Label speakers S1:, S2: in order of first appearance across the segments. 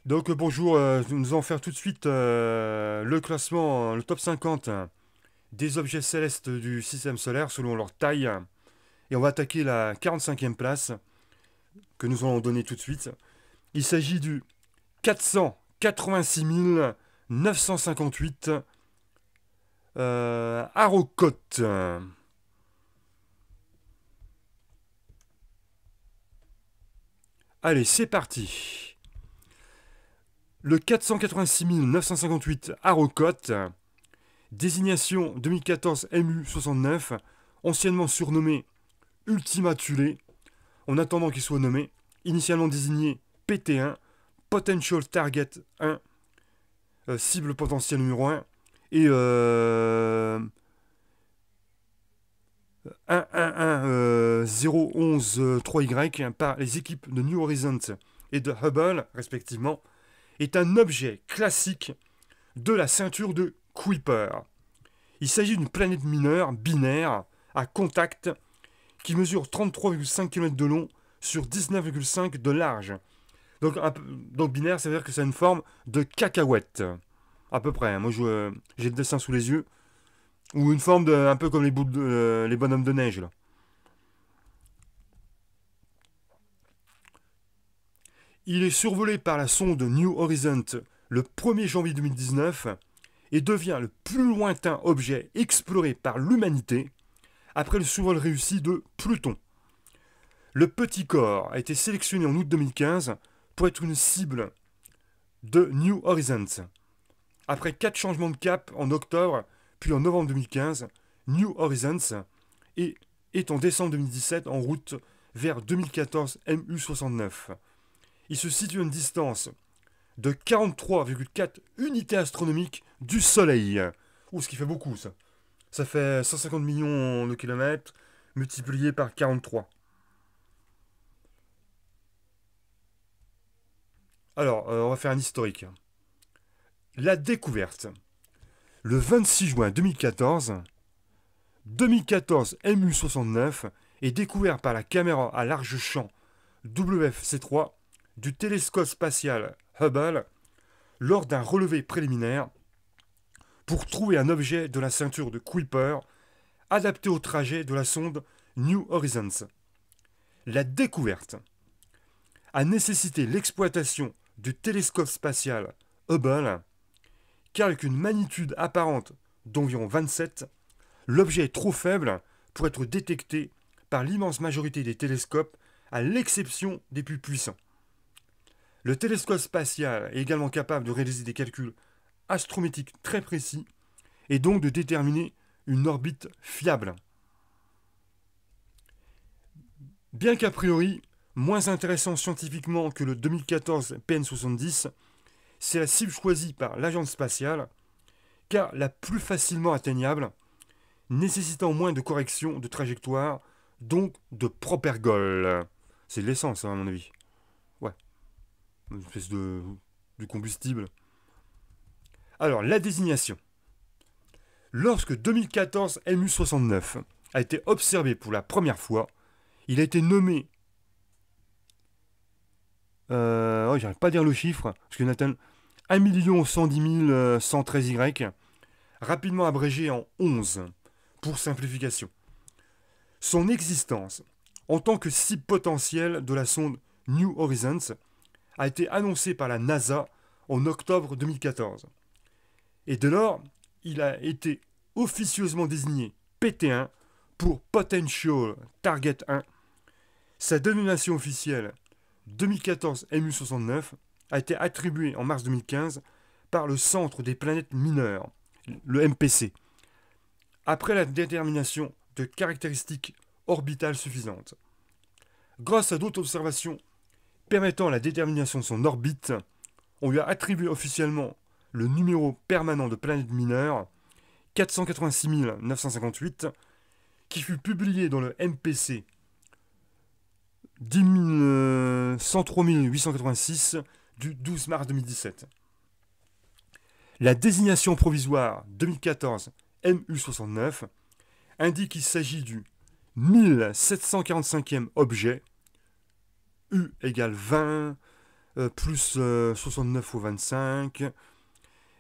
S1: Donc bonjour, nous allons faire tout de suite le classement, le top 50 des objets célestes du système solaire selon leur taille. Et on va attaquer la 45e place que nous allons donner tout de suite. Il s'agit du 486 958 Arrokoth. Allez, c'est parti. Le 486 958 Arrokoth, désignation 2014 MU69, anciennement surnommé Ultima Thule, en attendant qu'il soit nommé, initialement désigné PT1, Potential Target 1, cible potentielle numéro 1, et 111011-3Y par les équipes de New Horizons et de Hubble, respectivement, est un objet classique de la ceinture de Kuiper. Il s'agit d'une planète mineure binaire à contact qui mesure 33,5 km de long sur 19,5 de large. Donc binaire, ça veut dire que c'est une forme de cacahuète, à peu près. Moi, j'ai le dessin sous les yeux. Ou une forme de, un peu comme les bonhommes de neige, là. Il est survolé par la sonde New Horizons le 1er janvier 2019 et devient le plus lointain objet exploré par l'humanité après le survol réussi de Pluton. Le petit corps a été sélectionné en août 2015 pour être une cible de New Horizons. Après 4 changements de cap en octobre puis en novembre 2015, New Horizons est en décembre 2017 en route vers 2014 MU69. Il se situe à une distance de 43,4 unités astronomiques du Soleil. Ouh, ce qui fait beaucoup, ça. Ça fait 150 millions de kilomètres multiplié par 43. Alors, on va faire un historique. La découverte. Le 26 juin 2014, 2014 MU69 est découvert par la caméra à large champ WFC3 du télescope spatial Hubble lors d'un relevé préliminaire pour trouver un objet de la ceinture de Kuiper adapté au trajet de la sonde New Horizons. La découverte a nécessité l'exploitation du télescope spatial Hubble car avec une magnitude apparente d'environ 27, l'objet est trop faible pour être détecté par l'immense majorité des télescopes, à l'exception des plus puissants. Le télescope spatial est également capable de réaliser des calculs astrométriques très précis et donc de déterminer une orbite fiable. Bien qu'a priori moins intéressant scientifiquement que le 2014 PN70, c'est la cible choisie par l'agence spatiale, car la plus facilement atteignable, nécessitant moins de corrections de trajectoire, donc de propergol. C'est de l'essence, hein, à mon avis. Ouais, une espèce de du combustible. Alors, la désignation. Lorsque 2014 MU69 a été observé pour la première fois, il a été nommé. Oh, j'arrive pas à dire le chiffre, parce qu'il y en a 1 110 113Y, rapidement abrégé en 11, pour simplification. Son existence, en tant que cible potentielle de la sonde New Horizons, a été annoncée par la NASA en octobre 2014. Et dès lors, il a été officieusement désigné PT1 pour Potential Target 1. Sa dénomination officielle 2014 MU69 a été attribuée en mars 2015 par le Centre des planètes mineures, le MPC, après la détermination de caractéristiques orbitales suffisantes. Grâce à d'autres observations permettant la détermination de son orbite, on lui a attribué officiellement le numéro permanent de planète mineure 486 958, qui fut publié dans le MPC 103 886 du 12 mars 2017. La désignation provisoire 2014 MU69 indique qu'il s'agit du 1745e objet, U égale 20, plus 69 au 25.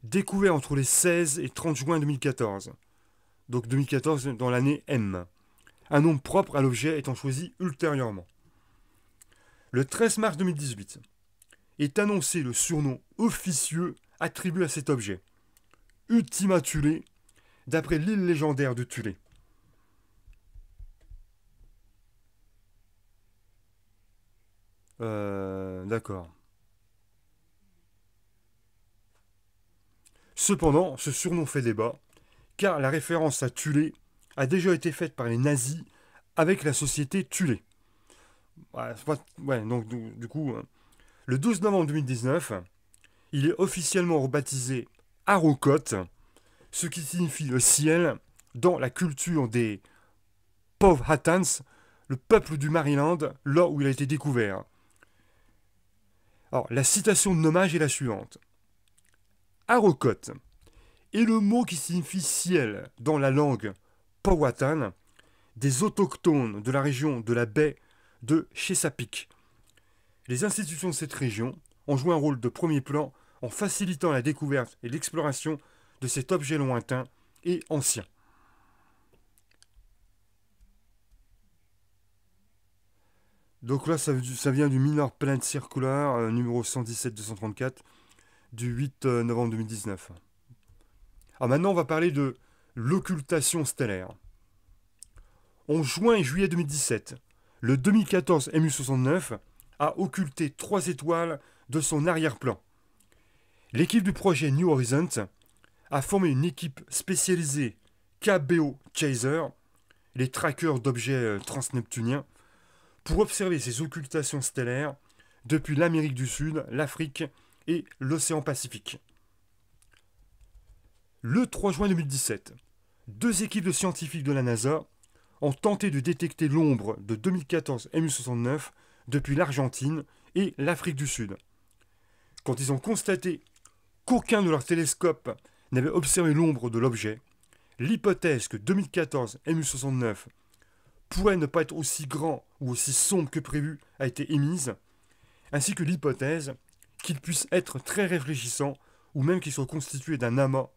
S1: Découvert entre les 16 et 30 juin 2014. Donc 2014 dans l'année M. Un nom propre à l'objet étant choisi ultérieurement. Le 13 mars 2018 est annoncé le surnom officieux attribué à cet objet. Ultima Thule, d'après l'île légendaire de Thule. D'accord. Cependant, ce surnom fait débat, car la référence à Thule a déjà été faite par les nazis avec la société Thule. Ouais, donc du coup, le 12 novembre 2019, il est officiellement rebaptisé Arrokoth, ce qui signifie le ciel dans la culture des Powhatans, le peuple du Maryland, là où il a été découvert. Alors, la citation de nommage est la suivante. Arrokoth est le mot qui signifie ciel dans la langue Powhatan des autochtones de la région de la baie de Chesapeake. Les institutions de cette région ont joué un rôle de premier plan en facilitant la découverte et l'exploration de cet objet lointain et ancien. Donc là, ça vient du Minor Planet Circular, numéro 117-234, du 8 novembre 2019. Alors maintenant, on va parler de l'occultation stellaire. En juin et juillet 2017, le 2014 MU69 a occulté 3 étoiles de son arrière-plan. L'équipe du projet New Horizons a formé une équipe spécialisée KBO Chaser, les trackers d'objets transneptuniens, pour observer ces occultations stellaires depuis l'Amérique du Sud, l'Afrique et l'océan Pacifique. Le 3 juin 2017, 2 équipes de scientifiques de la NASA ont tenté de détecter l'ombre de 2014 MU69 depuis l'Argentine et l'Afrique du Sud. Quand ils ont constaté qu'aucun de leurs télescopes n'avait observé l'ombre de l'objet, l'hypothèse que 2014 MU69 pourrait ne pas être aussi grand ou aussi sombre que prévu a été émise, ainsi que l'hypothèse qu'il puisse être très réfléchissant ou même qu'il soit constitué d'un amas.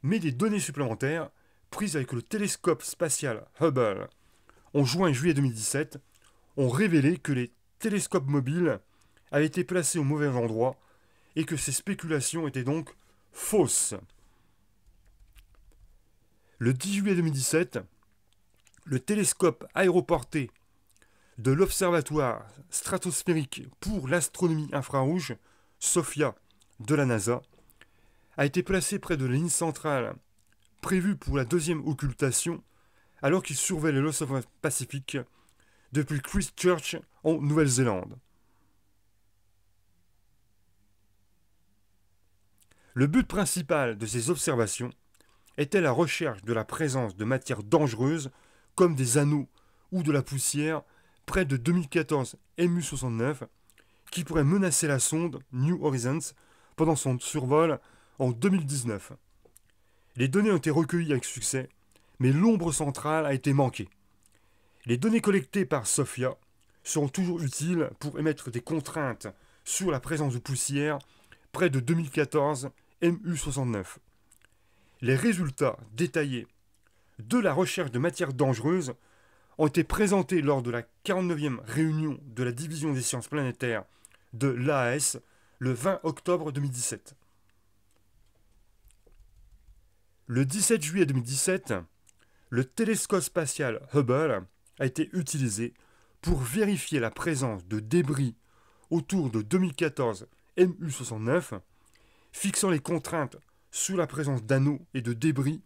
S1: Mais des données supplémentaires, prises avec le télescope spatial Hubble en juin et juillet 2017, ont révélé que les télescopes mobiles avaient été placés au mauvais endroit et que ces spéculations étaient donc fausses. Le 10 juillet 2017, le télescope aéroporté de l'Observatoire stratosphérique pour l'astronomie infrarouge, SOFIA, de la NASA, a été placé près de la ligne centrale prévue pour la deuxième occultation alors qu'il surveillait l'océan Pacifique depuis Christchurch en Nouvelle-Zélande. Le but principal de ces observations était la recherche de la présence de matières dangereuses comme des anneaux ou de la poussière près de 2014 MU69 qui pourrait menacer la sonde New Horizons pendant son survol en 2019. Les données ont été recueillies avec succès, mais l'ombre centrale a été manquée. Les données collectées par SOFIA seront toujours utiles pour émettre des contraintes sur la présence de poussière près de 2014 MU69. Les résultats détaillés de la recherche de matières dangereuses ont été présentés lors de la 49e réunion de la Division des sciences planétaires de l'AAS le 20 octobre 2017. Le 17 juillet 2017, le télescope spatial Hubble a été utilisé pour vérifier la présence de débris autour de 2014 MU69, fixant les contraintes sur la présence d'anneaux et de débris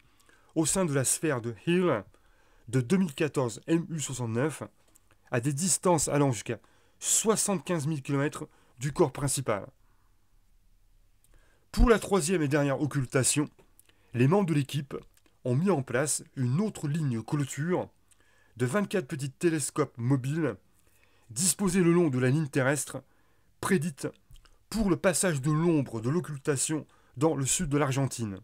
S1: au sein de la sphère de Hill de 2014 MU69 à des distances allant jusqu'à 75 000 km du corps principal. Pour la troisième et dernière occultation, les membres de l'équipe ont mis en place une autre ligne clôture de 24 petits télescopes mobiles disposés le long de la ligne terrestre prédite pour le passage de l'ombre de l'occultation dans le sud de l'Argentine,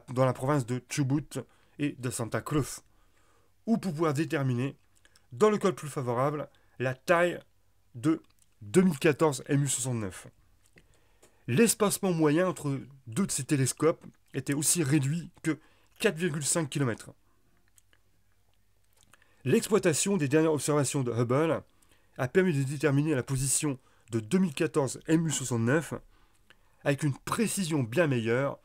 S1: dans la province de Chubut et de Santa Cruz, ou pour pouvoir déterminer, dans le cas le plus favorable, la taille de 2014 MU69. L'espacement moyen entre deux de ces télescopes était aussi réduit que 4,5 km. L'exploitation des dernières observations de Hubble a permis de déterminer la position de 2014 MU69 avec une précision bien meilleure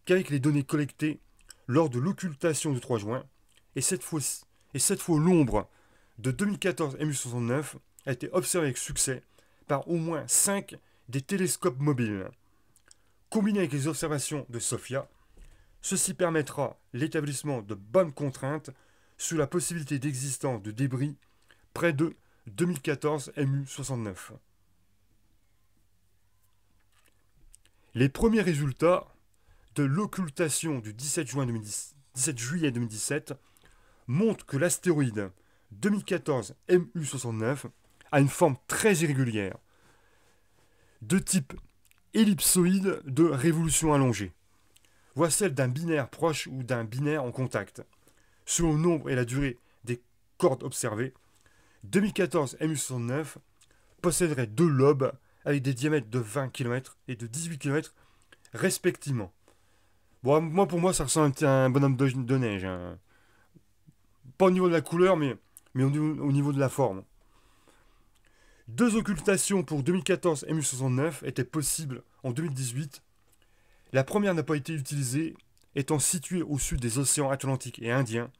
S1: qu'avec les données collectées lors de l'occultation du 3 juin, et cette fois l'ombre de 2014 MU69 a été observée avec succès par au moins 5 des télescopes mobiles. Combiné avec les observations de SOFIA, ceci permettra l'établissement de bonnes contraintes sur la possibilité d'existence de débris près de 2014 MU69. Les premiers résultats de l'occultation du 17 juillet 2017 montrent que l'astéroïde 2014 MU69 a une forme très irrégulière, de type ellipsoïde de révolution allongée, voire celle d'un binaire proche ou d'un binaire en contact. Selon le nombre et la durée des cordes observées, 2014 MU69 posséderait deux lobes avec des diamètres de 20 km et de 18 km respectivement. Bon, pour moi, ça ressemble à un bonhomme de neige. Hein. Pas au niveau de la couleur, mais au niveau de la forme. Deux occultations pour 2014 MU69 étaient possibles en 2018. La première n'a pas été utilisée, étant située au sud des océans Atlantique et Indien,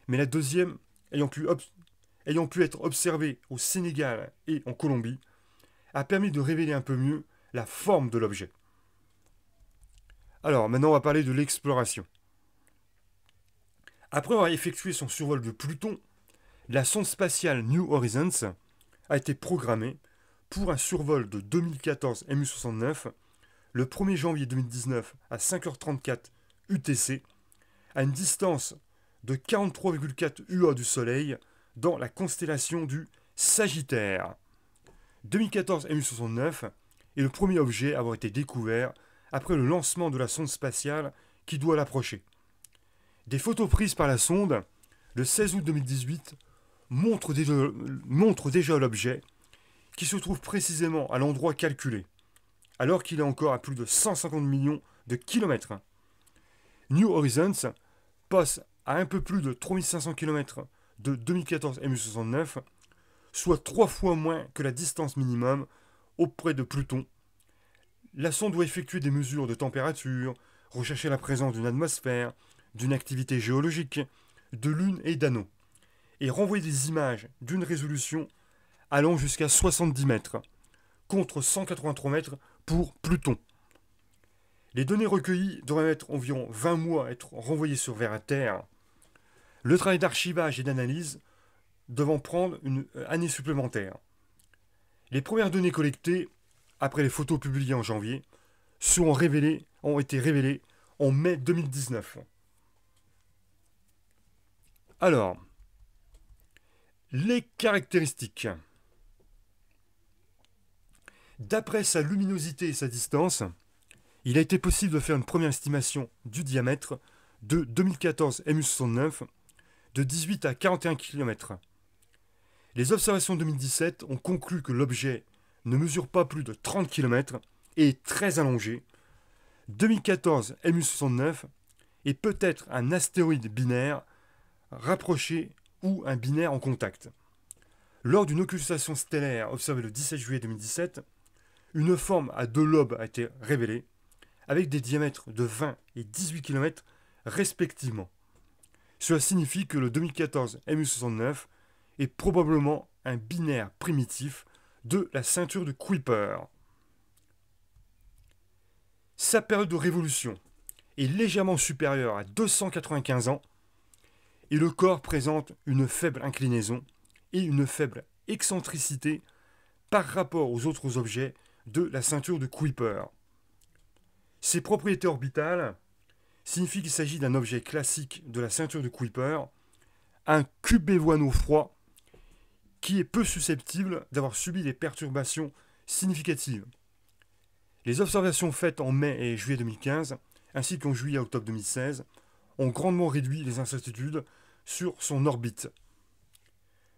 S1: mais la deuxième, ayant pu être observée au Sénégal et en Colombie, a permis de révéler un peu mieux la forme de l'objet. Alors, maintenant, on va parler de l'exploration. Après avoir effectué son survol de Pluton, la sonde spatiale New Horizons a été programmée pour un survol de 2014 MU69 le 1er janvier 2019 à 5h34 UTC, à une distance de 43,4 UA du Soleil dans la constellation du Sagittaire. 2014 MU69 est le premier objet à avoir été découvert après le lancement de la sonde spatiale qui doit l'approcher. Des photos prises par la sonde le 16 août 2018 montrent déjà l'objet qui se trouve précisément à l'endroit calculé, alors qu'il est encore à plus de 150 millions de kilomètres. New Horizons passe à un peu plus de 3500 km de 2014 MU69, soit 3 fois moins que la distance minimum auprès de Pluton. La sonde doit effectuer des mesures de température, rechercher la présence d'une atmosphère, d'une activité géologique, de lune et d'anneaux, et renvoyer des images d'une résolution allant jusqu'à 70 mètres, contre 183 mètres pour Pluton. Les données recueillies devraient mettre environ 20 mois à être renvoyées vers la Terre. Le travail d'archivage et d'analyse devant prendre une année supplémentaire. Les premières données collectées, après les photos publiées en janvier, ont été révélées en mai 2019. Alors, les caractéristiques. D'après sa luminosité et sa distance, il a été possible de faire une première estimation du diamètre de 2014 MU69 de 18 à 41 km. Les observations de 2017 ont conclu que l'objet ne mesure pas plus de 30 km et est très allongé. 2014 MU69 est peut-être un astéroïde binaire rapproché ou un binaire en contact. Lors d'une occultation stellaire observée le 17 juillet 2017, une forme à deux lobes a été révélée, avec des diamètres de 20 et 18 km respectivement. Cela signifie que le 2014 MU69 est probablement un binaire primitif de la ceinture de Kuiper. Sa période de révolution est légèrement supérieure à 295 ans et le corps présente une faible inclinaison et une faible excentricité par rapport aux autres objets de la ceinture de Kuiper. Ses propriétés orbitales signifient qu'il s'agit d'un objet classique de la ceinture de Kuiper, un cubévoino froid qui est peu susceptible d'avoir subi des perturbations significatives. Les observations faites en mai et juillet 2015, ainsi qu'en juillet et octobre 2016, ont grandement réduit les incertitudes sur son orbite.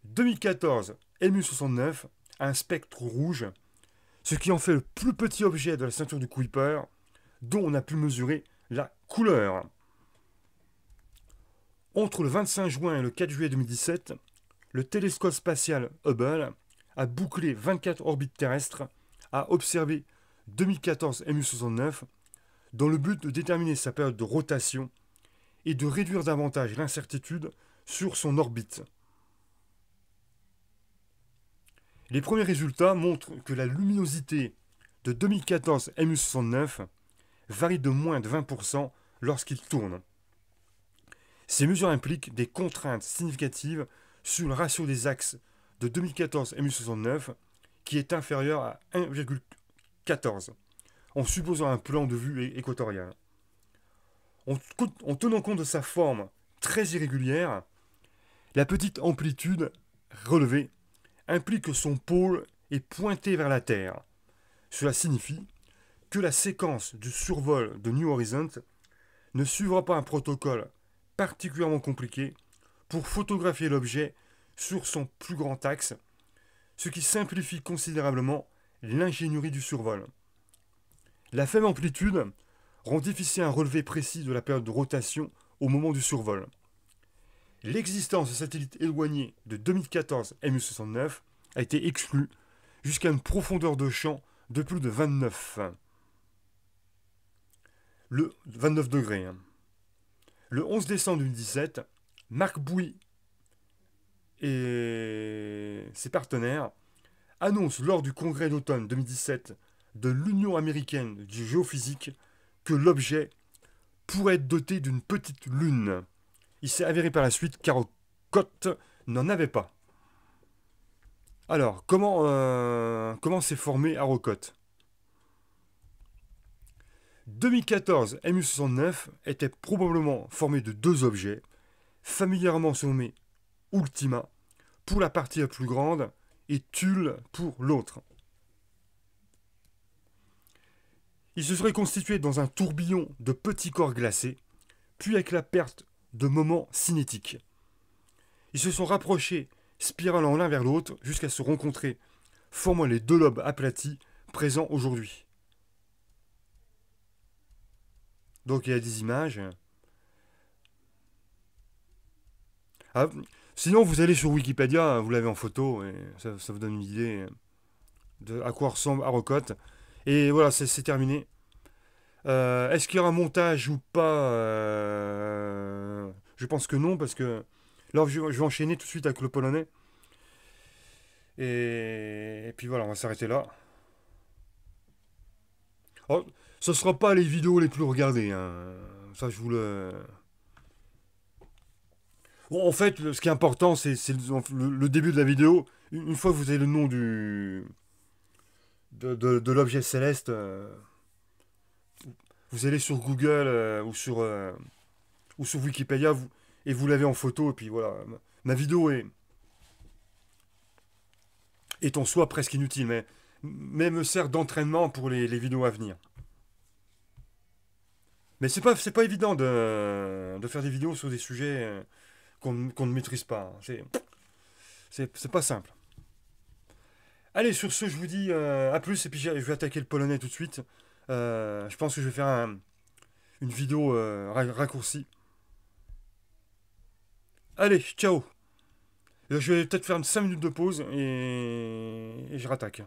S1: 2014 MU69 un spectre rouge, ce qui en fait le plus petit objet de la ceinture du Kuiper, dont on a pu mesurer la couleur. Entre le 25 juin et le 4 juillet 2017, le télescope spatial Hubble a bouclé 24 orbites terrestres, a observé 2014 MU69 dans le but de déterminer sa période de rotation et de réduire davantage l'incertitude sur son orbite. Les premiers résultats montrent que la luminosité de 2014 MU69 varie de moins de 20% lorsqu'il tourne. Ces mesures impliquent des contraintes significatives sur le ratio des axes de 2014 MU69 qui est inférieur à 1,14 en supposant un plan de vue équatorial. En tenant compte de sa forme très irrégulière, la petite amplitude relevée implique que son pôle est pointé vers la Terre. Cela signifie que la séquence du survol de New Horizons ne suivra pas un protocole particulièrement compliqué pour photographier l'objet sur son plus grand axe, ce qui simplifie considérablement l'ingénierie du survol. La faible amplitude rend difficile un relevé précis de la période de rotation au moment du survol. L'existence de satellites éloignés de 2014 MU69 a été exclue jusqu'à une profondeur de champ de plus de 29 degrés. Le 11 décembre 2017, Marc Bouy et ses partenaires annoncent lors du congrès d'automne 2017 de l'Union américaine du géophysique que l'objet pourrait être doté d'une petite lune. Il s'est avéré par la suite qu'Arrokoth n'en avait pas. Alors, comment s'est formé Arrokoth? 2014 MU69 était probablement formé de deux objets, familièrement surnommés Ultima pour la partie la plus grande et Tulle pour l'autre. Il se serait constitué dans un tourbillon de petits corps glacés, puis avec la perte de moments cinétiques. Ils se sont rapprochés, spiralant l'un vers l'autre, jusqu'à se rencontrer, formant les deux lobes aplatis présents aujourd'hui. Donc il y a des images. Ah, sinon, vous allez sur Wikipédia, vous l'avez en photo, et ça vous donne une idée de à quoi ressemble Arrokoth. Et voilà, c'est terminé. Est-ce qu'il y aura un montage ou pas Je pense que non, parce que là, je vais enchaîner tout de suite avec le polonais. Et puis voilà, on va s'arrêter là. Oh, ce ne sera pas les vidéos les plus regardées, hein. Ça, je vous le. Bon, en fait, ce qui est important, c'est le début de la vidéo. Une fois que vous avez le nom de l'objet céleste, vous allez sur Google ou sur Wikipédia et vous l'avez en photo. Et puis voilà, ma vidéo est en soi presque inutile, mais me sert d'entraînement pour les vidéos à venir. Mais c'est pas évident de faire des vidéos sur des sujets qu'on ne maîtrise pas. C'est pas simple. Allez, sur ce, je vous dis à plus, et puis je vais attaquer le polonais tout de suite. Je pense que je vais faire une vidéo raccourcie. Allez, ciao. Je vais peut-être faire 5 minutes de pause et je rattaque.